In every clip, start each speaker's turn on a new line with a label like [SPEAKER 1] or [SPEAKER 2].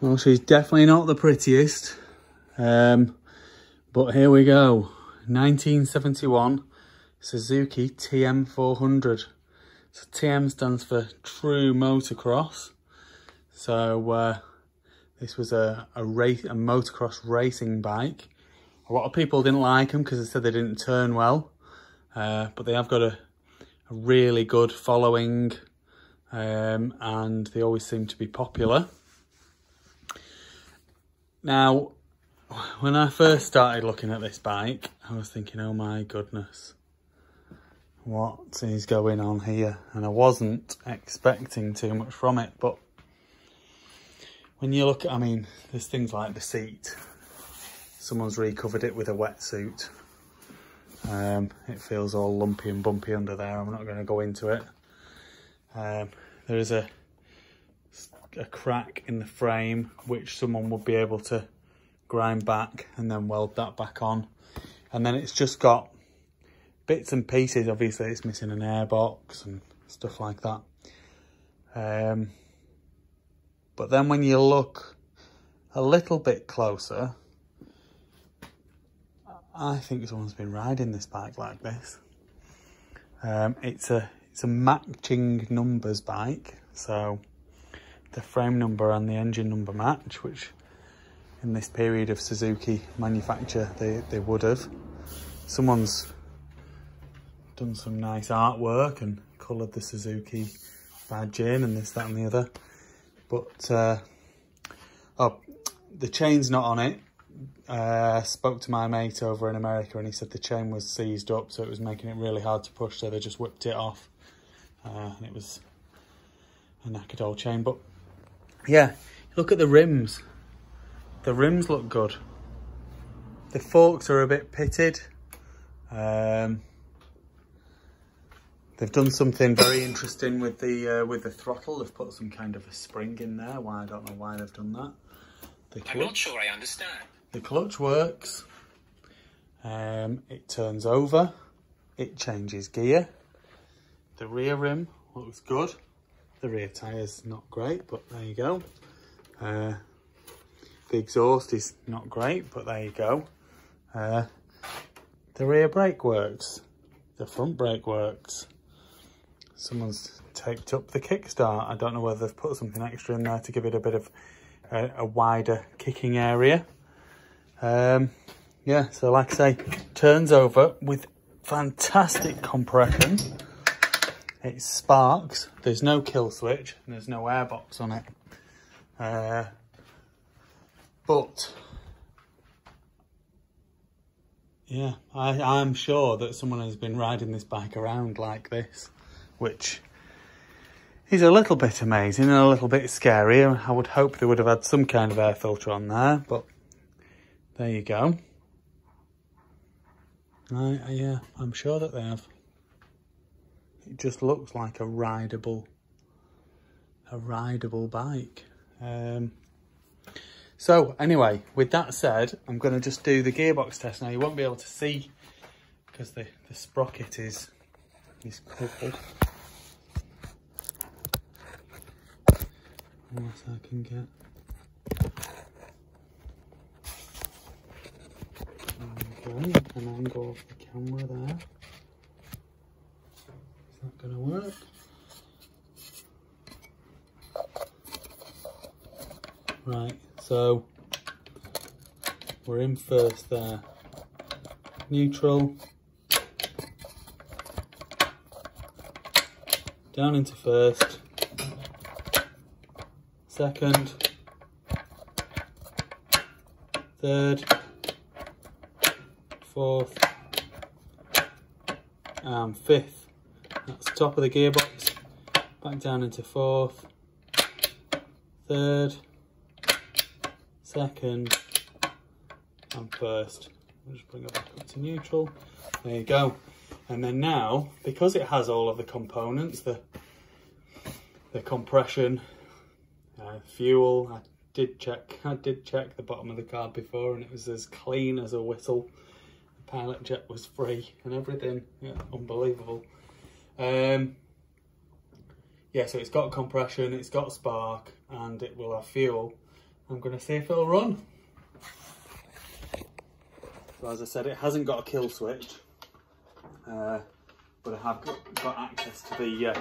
[SPEAKER 1] Well, she's definitely not the prettiest, but here we go. 1971 Suzuki Tm400. So TM stands for True Motocross. So this was a motocross racing bike. A lot of people didn't like them because they said they didn't turn well, but they have got a really good following, and they always seem to be popular. Now, when I first started looking at this bike, I was thinking, oh my goodness, what is going on here? And I wasn't expecting too much from it, but when you look at, I mean, there's things like the seat. Someone's recovered it with a wetsuit. It feels all lumpy and bumpy under there. I'm not going to go into it. There is a crack in the frame, which someone would be able to grind back and then weld that back on. And then it's just got bits and pieces. Obviously, it's missing an airbox and stuff like that. But then when you look a little bit closer, I think someone's been riding this bike like this. It's a matching numbers bike, so the frame number and the engine number match, which in this period of Suzuki manufacture they would have. Someone's done some nice artwork and coloured the Suzuki badge in and this, that and the other. But oh, the chain's not on it. Spoke to my mate over in America and he said the chain was seized up, so it was making it really hard to push, so they just whipped it off. And it was a knackered old chain. But yeah, look at the rims. The rims look good. The forks are a bit pitted. They've done something very interesting with the throttle. They've put some kind of a spring in there. I don't know why they've done that.
[SPEAKER 2] I'm not sure I understand.
[SPEAKER 1] The clutch works. It turns over. It changes gear. The rear rim looks good. The rear tyre's not great, but there you go. The exhaust is not great, but there you go. The rear brake works. The front brake works. Someone's taped up the kickstart. I don't know whether they've put something extra in there to give it a bit of a wider kicking area. Yeah, so like I say, turns over with fantastic compression. It sparks. There's no kill switch and there's no airbox on it. But yeah, I'm sure that someone has been riding this bike around like this, which is a little bit amazing and a little bit scary. I would hope they would have had some kind of air filter on there, but there you go. Yeah, I'm sure that they have. It just looks like a rideable bike. So anyway, with that said, I'm going to just do the gearbox test now. You won't be able to see because the sprocket is coupled. Unless I can get. Okay, an angle of the camera there. Is that going to work? Right, so we're in first there. Neutral. Down into first. Second. Third. Fourth. And fifth. That's the top of the gearbox. Back down into fourth. Third. Second. And first. I'll just bring it back up to neutral. There you go. And then now, because it has all of the components, the compression, fuel, I did check the bottom of the card before and it was as clean as a whistle. The pilot jet was free and everything. Yeah, unbelievable. Yeah, so it's got compression, it's got spark, and it will have fuel. I'm going to see if it'll run. So as I said, it hasn't got a kill switch, but I have got access to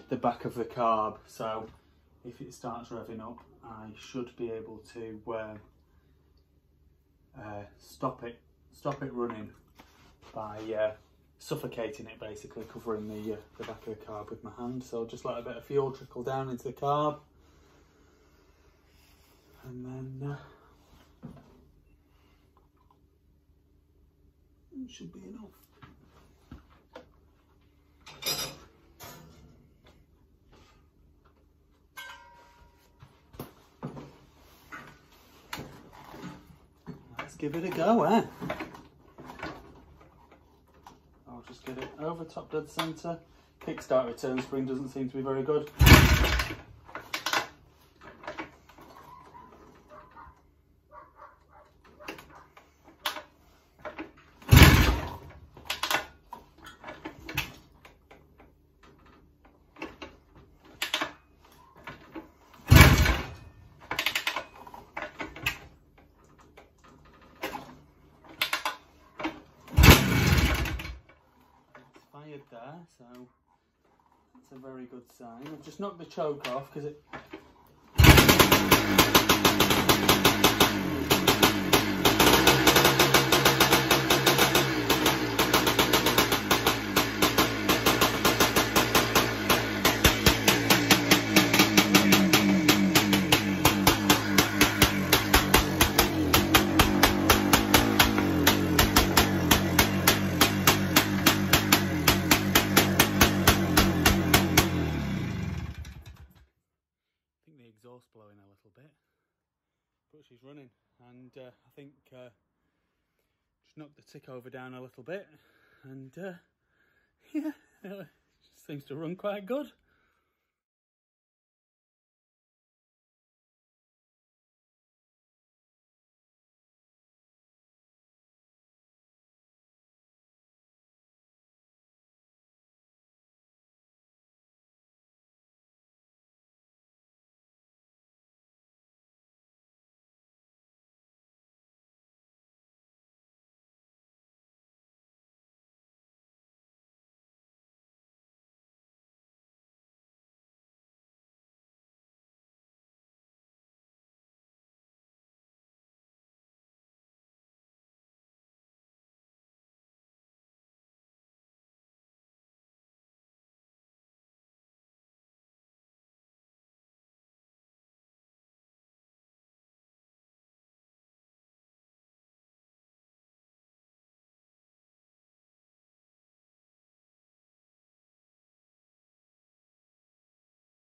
[SPEAKER 1] the back of the carb. So if it starts revving up, I should be able to stop it running by suffocating it, basically covering the back of the carb with my hand. So I'll just let a bit of fuel trickle down into the carb, and then it should be enough. Let's give it a go, eh? I'll just get it over top dead centre. Kickstart return spring doesn't seem to be very good. There, so that's a very good sign. I've just knocked the choke off because it exhaust blowing a little bit, but she's running, and I think just knocked the tick over down a little bit, and yeah, it seems to run quite good.